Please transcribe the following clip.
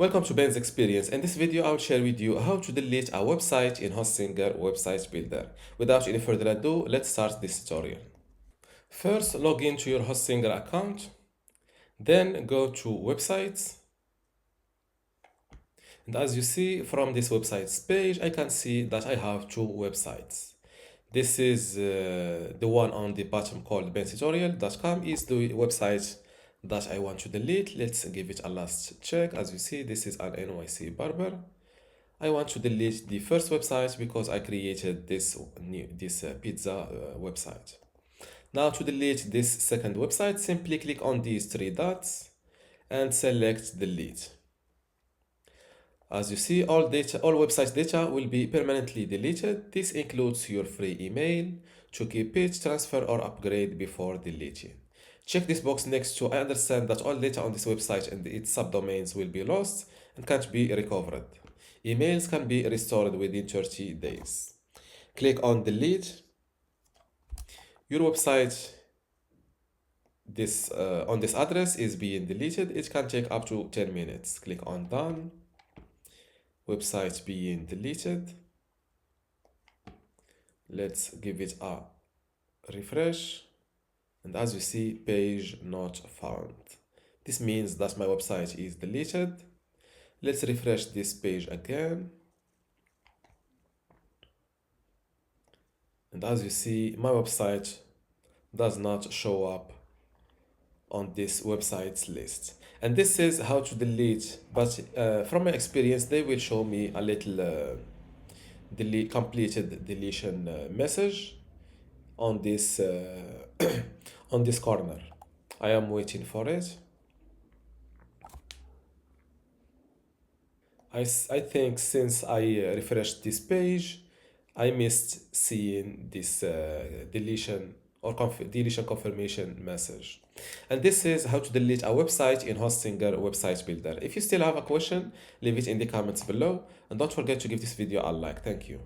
Welcome to Ben's Experience. In this video, I will share with you how to delete a website in Hostinger Website Builder. Without any further ado, let's start this tutorial. First, log into your Hostinger account. Then go to Websites. And as you see from this websites page, I can see that I have two websites. This is the one on the bottom called bentutorial.com is the website that I want to delete. Let's give it a last check. As you see, this is an NYC barber. I want to delete the first website because I created this pizza website. Now to delete this second website, simply click on these three dots and select delete. As you see, all website data will be permanently deleted. This includes your free email to keep it, transfer or upgrade before deleting. Check this box next to I understand that all data on this website and its subdomains will be lost and can't be recovered. Emails can be restored within 30 days. Click on delete. Your website on this address is being deleted. It can take up to 10 minutes. Click on done. Website being deleted. Let's give it a refresh. And as you see, page not found. This means that my website is deleted. Let's refresh this page again. And as you see, my website does not show up on this websites list. And this is how to delete, but from my experience, they will show me a little completed deletion message on this on this corner. I am waiting for it. I think since I refreshed this page, I missed seeing this deletion or deletion confirmation message. And this is how to delete a website in Hostinger Website Builder. If you still have a question, leave it in the comments below. And don't forget to give this video a like. Thank you.